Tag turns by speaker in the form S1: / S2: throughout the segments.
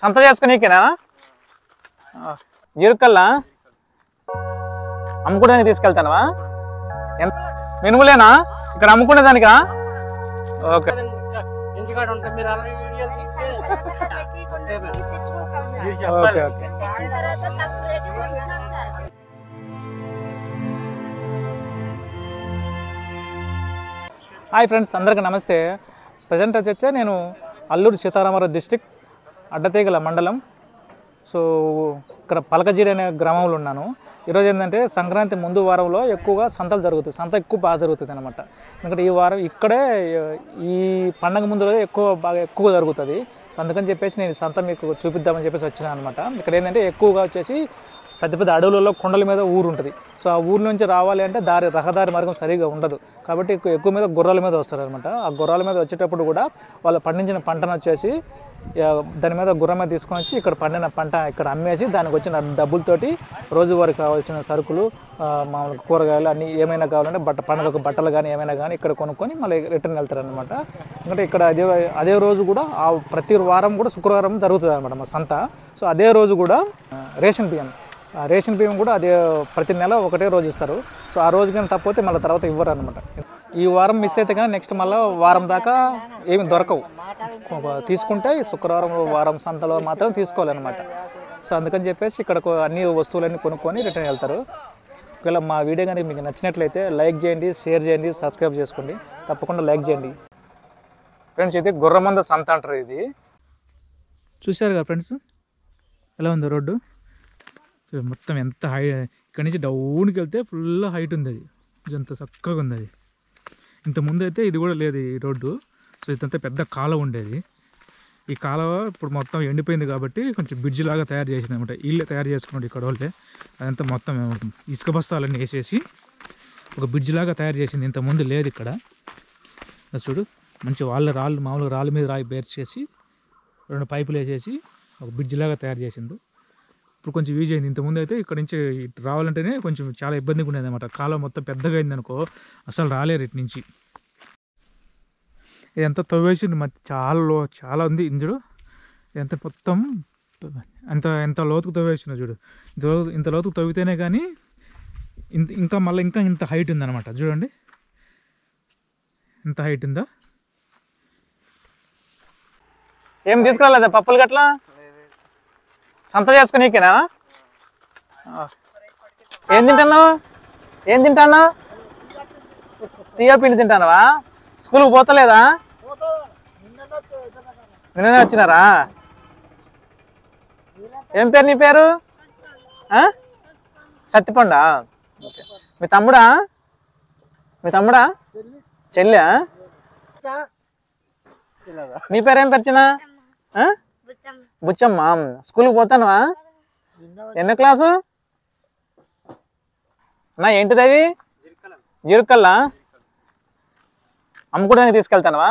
S1: సంత చేసుకునేకేనా? జీరుకల్లా అమ్ముకోవడానికి తీసుకెళ్తానవా? మినుములేనా ఇక్కడ అమ్ముకునే దానికా? Okay okay okay. Hi friends, అందరికీ నమస్తే. ప్రజెంట్ వచ్చే నేను అల్లూరు సీతారామరావు డిస్ట్రిక్ట్ అడ్డతీగల మండలం. సో ఇక్కడ పలకజీడి అనే గ్రామంలో ఉన్నాను. ఈరోజు ఏంటంటే సంక్రాంతి ముందు వారంలో ఎక్కువగా సంతలు జరుగుతాయి. సంత ఎక్కువ బాగా జరుగుతుంది అనమాట. ఎందుకంటే ఈ వారం ఇక్కడే ఈ పండగ ముందు రోజు బాగా ఎక్కువ జరుగుతుంది. సో అందుకని చెప్పేసి నేను సంత మీకు చూపిద్దామని చెప్పేసి వచ్చినాను అనమాట. ఇక్కడ ఏంటంటే ఎక్కువగా వచ్చేసి పెద్ద పెద్ద అడవులలో కొండల మీద ఊరు ఉంటుంది. సో ఆ ఊరి నుంచి రావాలి అంటే రహదారి మార్గం సరిగా ఉండదు. కాబట్టి ఎక్కువ మీద గుర్రాల మీద వస్తారనమాట. ఆ గుర్రాల మీద వచ్చేటప్పుడు కూడా వాళ్ళు పండించిన పంటను వచ్చేసి దాని మీద గుర్రం మీద తీసుకొని వచ్చి ఇక్కడ పండిన పంట ఇక్కడ అమ్మేసి దానికి వచ్చిన డబ్బులతోటి రోజువారికి కావాల్సిన సరుకులు, మామూలుగా కూరగాయలు అన్నీ ఏమైనా కావాలంటే పండుగకు బట్టలు కానీ ఏమైనా కానీ ఇక్కడ కొనుక్కొని మళ్ళీ రిటర్న్ వెళ్తారనమాట. ఎందుకంటే ఇక్కడ అదే రోజు కూడా ప్రతి వారం కూడా శుక్రవారం జరుగుతుంది అనమాట మా సంత. సో అదే రోజు కూడా రేషన్ బియ్యం కూడా అదే ప్రతి నెల ఒకటే రోజు ఇస్తారు. సో ఆ రోజు కానీ తప్పితే మళ్ళీ తర్వాత ఇవ్వరు అనమాట. ఈ వారం మిస్ అయితే కానీ నెక్స్ట్ మళ్ళీ వారం దాకా ఏమి దొరకవు. తీసుకుంటే శుక్రవారం వారం సంతలో మాత్రం తీసుకోవాలన్నమాట. సో అందుకని చెప్పేసి ఇక్కడ అన్ని వస్తువులన్నీ కొనుక్కొని రిటర్న్ వెళ్తారు. ఒకవేళ మా వీడియో కానీ మీకు నచ్చినట్లయితే లైక్ చేయండి, షేర్ చేయండి, సబ్స్క్రైబ్ చేసుకోండి. తప్పకుండా లైక్ చేయండి ఫ్రెండ్స్. ఇది గుర్రమంద సంత అంటారు. ఇది చూశారు కదా ఫ్రెండ్స్, ఎలా ఉంది రోడ్డు? సో మొత్తం ఎంత ఇక్కడి నుంచి డౌన్కి వెళ్తే ఫుల్ హైట్ ఉంది. అది ఇదంతా చక్కగా ఉంది. అది ఇంతకుముందు అయితే ఇది కూడా లేదు ఈ రోడ్డు. సో ఇదంతా పెద్ద కాలువ ఉండేది. ఈ కాలువ ఇప్పుడు మొత్తం ఎండిపోయింది కాబట్టి కొంచెం బ్రిడ్జ్ లాగా తయారు చేసింది అనమాట. వీళ్ళే తయారు చేసుకున్నాడు ఇక్కడ వాళ్ళే. అదంతా మొత్తం ఇసుక బస్తాలన్నీ వేసేసి ఒక బ్రిడ్జ్ లాగా తయారు చేసింది. ఇంతకుముందు లేదు ఇక్కడ. చూడు, మంచి రాళ్ళు మామూలుగా రాళ్ళ మీద రాయి బేర్చేసి 2 పైపులు వేసేసి ఒక బ్రిడ్జ్ లాగా తయారు చేసింది. ఇప్పుడు కొంచెం ఈజీ అయింది. ఇంతకుముందు అయితే ఇక్కడ నుంచి రావాలంటేనే కొంచెం చాలా ఇబ్బందిగా ఉండేది అనమాట. కాలం మొత్తం పెద్దగా అయింది అనుకో, అసలు రాలేరు ఇటు నుంచి. ఇదంతా తవ్వేసింది, చాలా ఉంది ఇందులో. ఎంత మొత్తం ఎంత లోతుకు తవ్వేసిందో చూడు. ఇంత లోతుకు తవ్వితేనే కానీ ఇంకా ఇంత హైట్ ఉందన్నమాట. చూడండి ఎంత హైట్ ఉందో.
S2: ఏం తీసుకురాలేదా పప్పులు గట్లా? సంత చేసుకునేకేనా? ఏం తింటాను? తీయ పిండి తింటానవా? స్కూల్కి పోతలేదా? నిన్ననే వచ్చినారా? ఏం పేరు నీ పేరు? సత్తిపండా? ఓకే. మీ తమ్ముడా? చెల్లె? నీ పేరేం పరిచిన? బుచ్చమ్మ. స్కూల్కి పోతానువా? ఎన్నో క్లాసు అన్నా? ఏంటిది అది? జీరుకల్లా అమ్ముకోవడానికి తీసుకెళ్తానువా?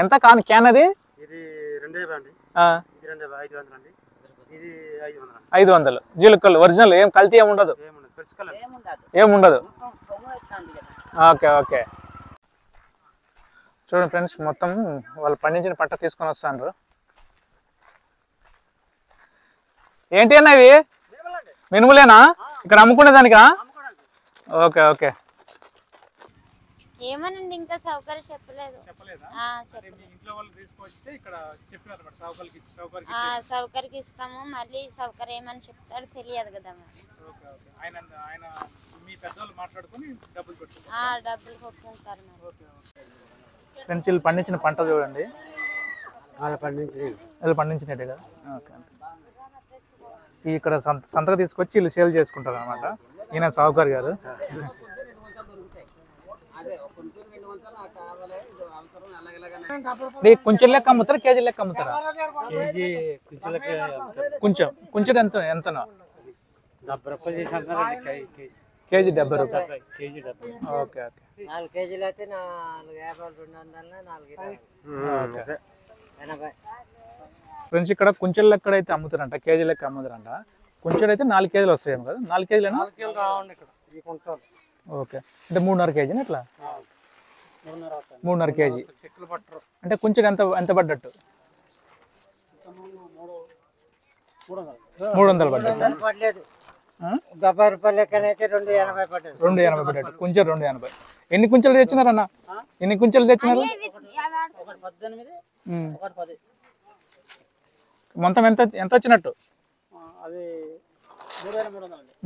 S2: ఎంత క్యాన్ అది? 500. జీలుకల్లు ఒరిజినల్, ఏం కల్తీ ఏముండదు? Okay okay. చూడండి ఫ్రెండ్స్, మొత్తం వాళ్ళు పండించిన పంట తీసుకొని వస్తాను. ఏంటి అన్న ఇవి? మినుములేనా ఇక్కడ అమ్ముకునే దానికా? Okay okay.
S3: ఏమనండి, ఇంకా సౌకర్యం చెప్పలేదు. సౌకర్యం ఇస్తాము, మళ్ళీ సౌకర్యం ఏమని చెప్తాడు తెలియదు కదా. డబ్బులు కొట్టుకుంటారు.
S1: ఫ్రెండ్స్, వీళ్ళు పండించిన పంట చూడండి. వీళ్ళు పండించినట్టే కదా. ఓకే. ఇక్కడ సంతకు తీసుకొచ్చి వీళ్ళు సేల్ చేసుకుంటారు అనమాట. ఈయన సావుకారు గారు. కొంచెం లెక్క అమ్ముతారా, కేజీ లెక్క అమ్ముతారా? కొంచెం ఎంతనో? కేజీ 70 రూపాయలు. Okay okay.
S4: 4 కేజీలు అయితే 4
S1: ఫ్రెండ్స్, ఇక్కడ కొంచెం లెక్క అయితే అమ్ముతారంట, కేజీ లెక్క అమ్ముతారంట. కొంచెం అయితే 4 కేజీలు వస్తాయేమో కదా? 4 కేజీలేనా? ఓకే. అంటే 3.5 కేజీనా? ఇట్లా 3.5 కేజీ అంటే కొంచెం ఎంత పడ్డట్టు? 300 పడ్డది.
S4: పడలేదు 70 రూపాయలు లెక్కనైతే 280 పడ్డది.
S1: 280 పడ్డట్టు కుంచెలు 280. ఎన్ని కుంచెలు తెచ్చినారన్న? ఎన్ని కుంచెలు తెచ్చినారు? మొత్తం ఎంత ఎంత వచ్చినట్టు?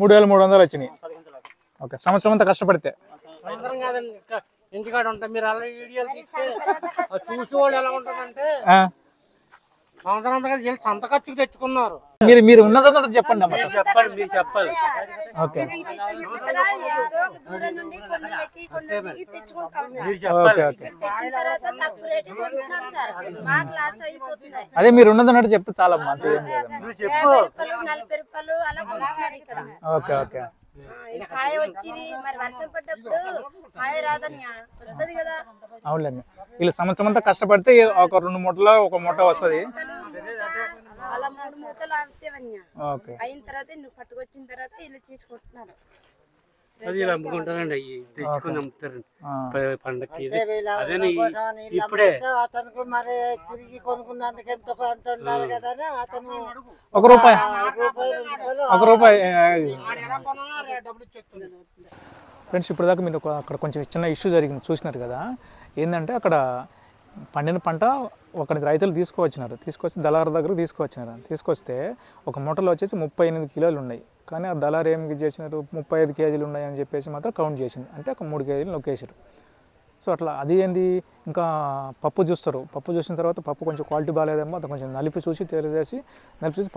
S1: 3300 వచ్చినాయి. ఓకే, సంవత్సరం అంతా కష్టపడితే.
S5: ఇంటికాడ ఉంటాం. మీరు అలా వీడియోలు తీస్తే చూసి వాళ్ళు ఎలా ఉంటుందంటే సంవత్సరం అంతా వెళ్ళి సంత ఖర్చుకు తెచ్చుకున్నారు.
S1: మీరు ఉన్నదంతా చెప్పండి అమ్మ.
S5: చెప్పాలి, మీరు చెప్పాలి.
S1: Okay okay okay. అదే మీరు ఉన్నదన్నట్టు చెప్తే చాలా అమ్మా. అంతే ఏం లేదు. Okay okay.
S6: కాయ వచ్చి మరి వర్షం పడ్డప్పుడు కాయ రాదన్యా వస్తుంది కదా.
S1: అవునులేండి, వీళ్ళు సంవత్సరం అంతా కష్టపడితే ఒక 2 మూటలో ఒక మూట వస్తుంది.
S6: అలా 3 మూటలు ఆగుతావన్యా.
S1: ఓకే.
S6: అయిన తర్వాత నువ్వు పట్టుకొచ్చిన తర్వాత వీళ్ళు తీసుకుంటున్నారు.
S5: అది ఇలా అమ్ముకుంటారండి, అవి తెచ్చుకొని అమ్ముతారండి పండక్కి.
S4: అంటే వీళ్ళ కోసమని వీళ్ళు
S5: ఇప్పుడే
S4: అమ్మితే అతనికి మరి తిరిగి కొనుక్కున్నందుకు ఎంత ఉండాలి కదా అని అతను
S1: ₹1
S4: రూపాయి
S1: ₹1
S5: ఎలా కొనాలో డబ్బులు ఇచ్చేస్తుంది.
S1: ఫ్రెండ్స్, ఇప్పుడు దాకా మీరు అక్కడ కొంచెం చిన్న ఇష్యూ జరిగింది చూసినారు కదా. ఏంటంటే అక్కడ పండిన పంట ఒకరి రైతులు తీసుకొచ్చి దళారు దగ్గర తీసుకొస్తే ఒక మూటలో వచ్చేసి 38 కిలోలు ఉన్నాయి. కానీ ఆ దళారు ఏం చేసినారు, 35 కేజీలు ఉన్నాయి అని చెప్పేసి మాత్రం కౌంట్ చేసింది. అంటే ఒక 3 కేజీలు నొక్కేసారు. సో అట్లా అది ఏంది. ఇంకా పప్పు చూస్తారు. పప్పు చూసిన తర్వాత పప్పు కొంచెం క్వాలిటీ బాగాలేదేమో అది కొంచెం నలిపి చూసి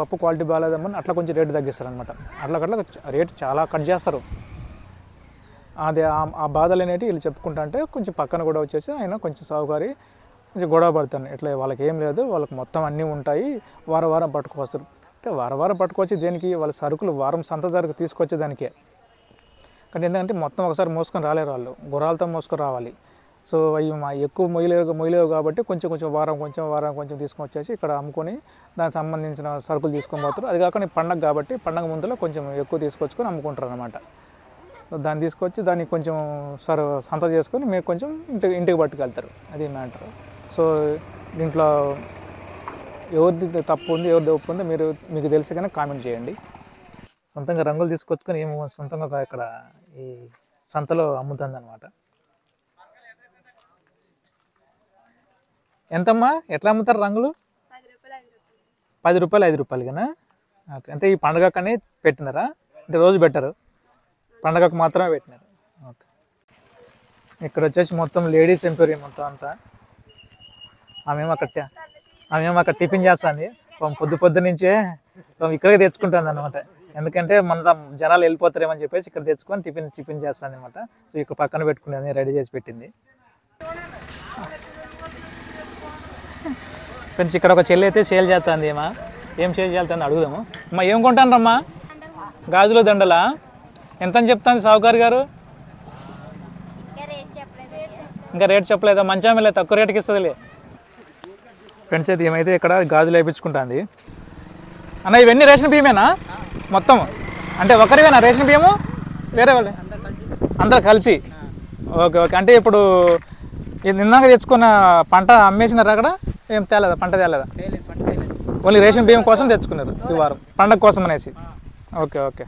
S1: పప్పు క్వాలిటీ బాగాలేదేమో అని అట్లా కొంచెం రేటు తగ్గిస్తారు అనమాట. అట్లా రేటు చాలా కట్ చేస్తారు. అది ఆ బాధలు అనేవి వీళ్ళు చెప్పుకుంటా అంటే కొంచెం పక్కన కూడా వచ్చేసి ఆయన కొంచెం సాగుకారి కొంచెం గొడవ పడతాను. ఇట్లా వాళ్ళకి ఏం లేదు, వాళ్ళకి మొత్తం అన్నీ ఉంటాయి, వారం పట్టుకొస్తారు. అంటే వారం పట్టుకొచ్చి దేనికి, వాళ్ళ సరుకులు వారం సంత సరుకు తీసుకొచ్చే దానికే. కానీ ఎందుకంటే మొత్తం ఒకసారి మోసుకొని రాలేరు, వాళ్ళు గుర్రాలతో మోసుకొని రావాలి. సో అవి ఎక్కువ మొయ్యలేవు కాబట్టి కొంచెం వారం తీసుకొని వచ్చేసి ఇక్కడ అమ్ముకొని దానికి సంబంధించిన సరుకులు తీసుకొని పోతారు. అది కాకుండా పండగ కాబట్టి పండగ ముందులో కొంచెం ఎక్కువ తీసుకొచ్చుకొని అమ్ముకుంటారు అనమాట. దాన్ని తీసుకొచ్చి దాన్ని కొంచెం సంత చేసుకొని మీరు కొంచెం ఇంటికి పట్టుకెళ్తారు. అది మ్యాటర్. సో దీంట్లో ఎవరిది తప్పు ఉంది ఎవరిది ఒప్పు ఉందో మీకు తెలిసి కానీ కామెంట్ చేయండి. సొంతంగా రంగులు తీసుకొచ్చుకొని ఏమో సొంతంగా ఇక్కడ ఈ సంతలో అమ్ముతుంది అనమాట. ఎంతమ్మా, ఎట్లా అమ్ముతారు రంగులు? 10 రూపాయలు 5 రూపాయలు కదా. ఓకే. అంటే ఈ పండుగ కానీ పెట్టినారా? అంటే రోజు పెట్టరు, పండగకు మాత్రమే పెట్టినారు. ఓకే. ఇక్కడ వచ్చేసి మొత్తం లేడీస్ ఎంపీరియా మొత్తం అంతా. ఆమెమో అక్కడ టిఫిన్ చేస్తుంది. పొద్దు నుంచే ఇక్కడికి తెచ్చుకుంటుంది అనమాట. ఎందుకంటే మన జనాలు వెళ్ళిపోతారేమని చెప్పేసి ఇక్కడ తెచ్చుకొని టిఫిన్ చేస్తుంది అనమాట. సో ఇక్కడ పక్కన పెట్టుకునేది రెడీ చేసి పెట్టింది. ఫ్రెండ్స్, ఇక్కడ ఒక చెల్లి అయితే సేల్ చేస్తుంది. ఏం సేల్ చేస్తుంది అడుగుదాము. అమ్మా, ఏం కొంటాను రమ్మా? గాజుల దండలా? ఎంత అని చెప్తాను సావుకారు గారు? ఇంకా రేట్ చెప్పలేదా? మంచి లేదు, తక్కువ రేటుకి ఇస్తుందిలే. ఫ్రెండ్స్, అయితే ఏమైతే ఇక్కడ గాజులు వేయించుకుంటుంది. అన్న, ఇవన్నీ రేషన్ బియ్యమేనా మొత్తం? అంటే ఒకరివేనా రేషన్ బియ్యము? వేరే వాళ్ళు అందరు కలిసి? Okay okay. అంటే ఇప్పుడు నిన్నాక తెచ్చుకున్న పంట అమ్మేసినారు అక్కడ? ఏం తేలేదా? పంట తేలేదా? ఓన్లీ రేషన్ బియ్యం కోసం తెచ్చుకున్నారు ఈ వారం, పండగ కోసం అనేసి. Okay okay.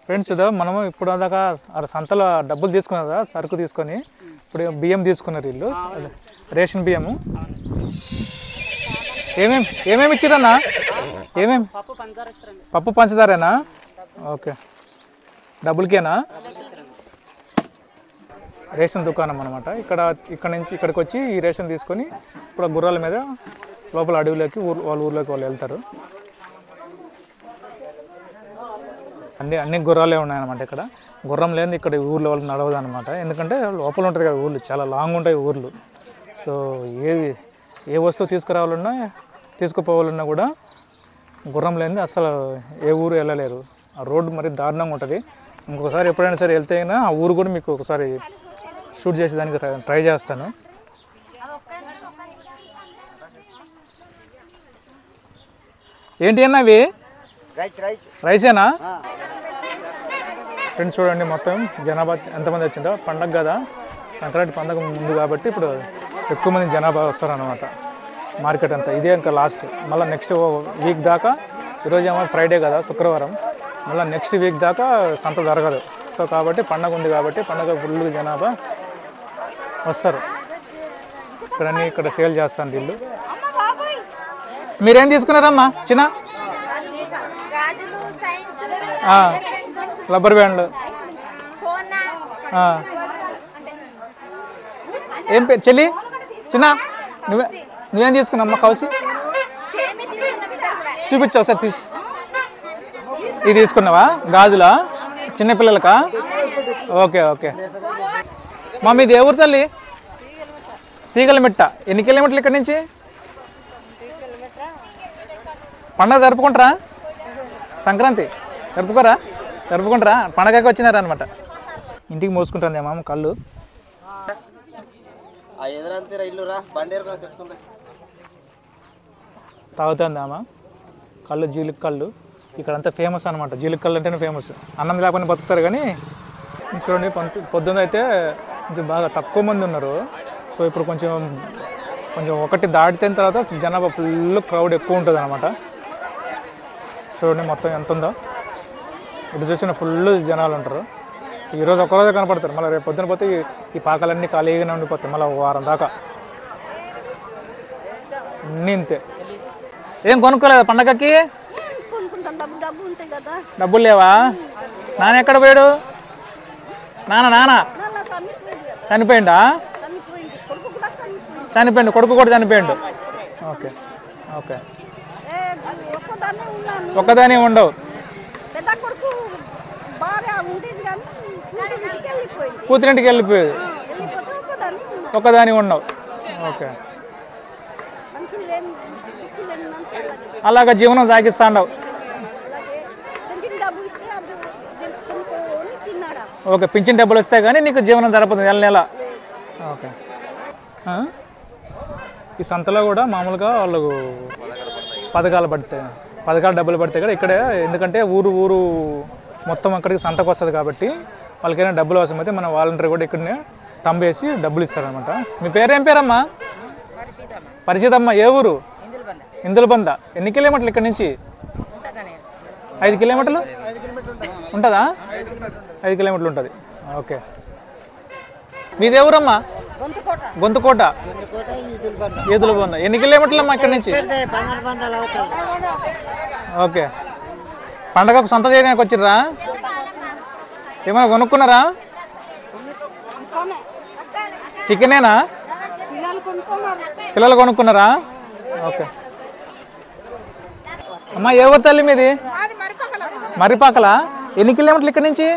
S1: ఫ్రెండ్స్, ఇదో మనము ఇప్పుడు దాకా సంతలో డబ్బులు తీసుకున్నారు కదా, సరుకు తీసుకొని ఇప్పుడు బియ్యం తీసుకున్నారు వీళ్ళు, రేషన్ బియ్యము. ఏమేమి ఇచ్చిరన్నా? పప్పు పంచదారేనా? ఓకే. డబ్బులకేనా? రేషన్ దుకాణం అనమాట. ఇక్కడ నుంచి ఇక్కడికి వచ్చి ఈ రేషన్ తీసుకొని ఇప్పుడు గుర్రాల మీద లోపల అడవిలోకి వాళ్ళ ఊర్లోకి వాళ్ళు వెళ్తారు. అన్ని గుర్రాలే ఉన్నాయన్నమాట. ఇక్కడ గుర్రం లేని ఇక్కడ ఊర్లో వాళ్ళకి నడవదు అనమాట. ఎందుకంటే లోపల ఉంటుంది కదా ఊర్లు, చాలా లాంగ్ ఉంటాయి ఊర్లు. సో ఏ వస్తువు తీసుకుపోవాలన్నా కూడా గుర్రం లేనిది అసలు ఏ ఊరు వెళ్ళలేరు. ఆ రోడ్డు మరి దారుణంగా ఉంటుంది. ఇంకొకసారి ఎప్పుడైనా సరే వెళ్తే అయినా ఆ ఊరు కూడా మీకు ఒకసారి షూట్ చేసేదానికి ట్రై చేస్తాను. ఏంటి అన్న అవి? రైసేనా? ఫ్రెండ్స్, చూడండి మొత్తం జనాభా ఎంతమంది వచ్చిందో. పండగ కదా, సంక్రాంతి పండగ ముందు కాబట్టి ఇప్పుడు ఎక్కువ మంది జనాభా వస్తారనమాట. మార్కెట్ అంతా ఇదే ఇంకా లాస్ట్. మళ్ళీ నెక్స్ట్ వీక్ దాకా, ఈరోజు ఏమో ఫ్రైడే కదా, శుక్రవారం, మళ్ళీ నెక్స్ట్ వీక్ దాకా సంత జరగదు. సో కాబట్టి పండగ ఉంది కాబట్టి పండగ ఫుల్ జనాభా వస్తారు. ఇక్కడ సేల్ చేస్తాను వీళ్ళు. మీరేం తీసుకున్నారమ్మా చిన్న? రబ్బర్ బ్యాండ్లు. ఏం పేరు చెల్లి? చిన్న నువ్వేం తీసుకున్నామ్మా? కౌసి చూపించావు సార్. ఇది తీసుకున్నావా? గాజులా? చిన్నపిల్లలకా? Okay okay. మా మీది ఏ ఊరు తల్లి? తీగలమిట్ట. ఎన్ని కిలోమీటర్లు ఇక్కడి నుంచి? పండగ జరుపుకుంటారా? సంక్రాంతి జరుపుకుంటారా? పండగకి వచ్చినారా అనమాట. ఇంటికి మోసుకుంటుంది మామ కళ్ళు. తాగుతుంది అమ్మ కళ్ళు, జీలిక్ కళ్ళు. ఇక్కడంతా ఫేమస్ అనమాట. జీలిక్ కళ్ళు అంటేనే ఫేమస్. అన్నం లేకపోయినా బతుకుతారు కానీ చూడండి పొద్దున్న అయితే బాగా తక్కువ మంది ఉన్నారు. సో ఇప్పుడు కొంచెం ఒకటి దాటిన తర్వాత జనాభా ఫుల్ క్రౌడ్ ఎక్కువ ఉంటుంది అనమాట. చూడండి మొత్తం ఎంత ఉందో. ఇటు చూసిన ఫుల్ జనాలు ఉంటారు. సో ఈరోజు ఒక్కరోజే కనపడతారు. మళ్ళీ రేపు పొద్దున పోతే ఈ పాకాలన్నీ ఖాళీగానే ఉండిపోతాయి మళ్ళీ వారం దాకా. అన్నీ ఇంతే. ఏం కొనుక్కోలేదా పండగకి? డబ్బులు లేవా? నాన్న ఎక్కడ పోయాడు? నాన్న చనిపోయిండా? చనిపోయిండు. కొడుకు కూడా చనిపోయిండు. Okay okay. ఒక్కదానే ఉండవు. కూతురింటికి వెళ్ళిపోయేది. ఒక్కదాని ఉండవు. ఓకే. అలాగా జీవనం సాగిస్తాండవు. ఓకే. పింఛన్ డబ్బులు వస్తాయి కానీ నీకు జీవనం జరపదు నెల నెల. ఓకే. ఈ సంతలో కూడా మామూలుగా వాళ్ళకు పథకాలు డబ్బులు పడతాయి కదా ఇక్కడే. ఎందుకంటే ఊరు మొత్తం అక్కడికి సంతకు వస్తుంది కాబట్టి వాళ్ళకైనా డబ్బులు అవసరం అయితే మన వాలంటీర్ కూడా ఇక్కడనే తంబేసి డబ్బులు ఇస్తారనమాట. మీ పేరేం పేరమ్మా? పరిచితమ్మ. ఏ ఊరు? ఇందులబంద. ఎన్ని కిలోమీటర్లు ఇక్కడ నుంచి? 5 కిలోమీటర్లు ఉంటుందా? 5 కిలోమీటర్లు ఉంటుంది. ఓకే. మీది ఎవరమ్మా? గొంతుకోట. ఈదులబంద. ఎన్ని కిలోమీటర్లు అమ్మా ఇక్కడ నుంచి? ఓకే. పండగకు సొంత చేయడానికి వచ్చిర్రా? ఏమైనా కొనుక్కున్నారా? చికెనేనా? పిల్లలు కొనుక్కున్నారా? ఓకే. అమ్మా ఏ ఊరు తల్లి మీది? మర్రిపాకలా? ఎన్ని కిలోమీటర్లు ఇక్కడ నుంచి?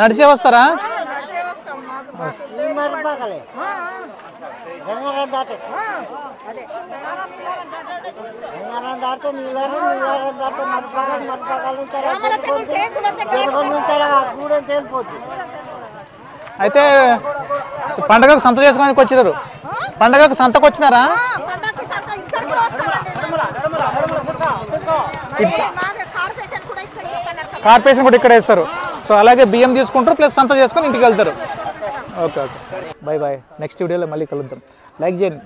S1: నడిచే వస్తారా? అయితే పండగకు సంత చేసుకోవడానికి వచ్చారు. పండగకు సంతకు వచ్చినారా? కార్పొరేషన్ కూడా ఇక్కడ వేస్తారు. సో అలాగే బియ్యం తీసుకుంటారు ప్లస్ సంత చేసుకొని ఇంటికి వెళ్తారు. Okay okay. Bye bye. Next వీడియోలో మళ్ళీ కలుద్దాం. లైక్ చేయండి.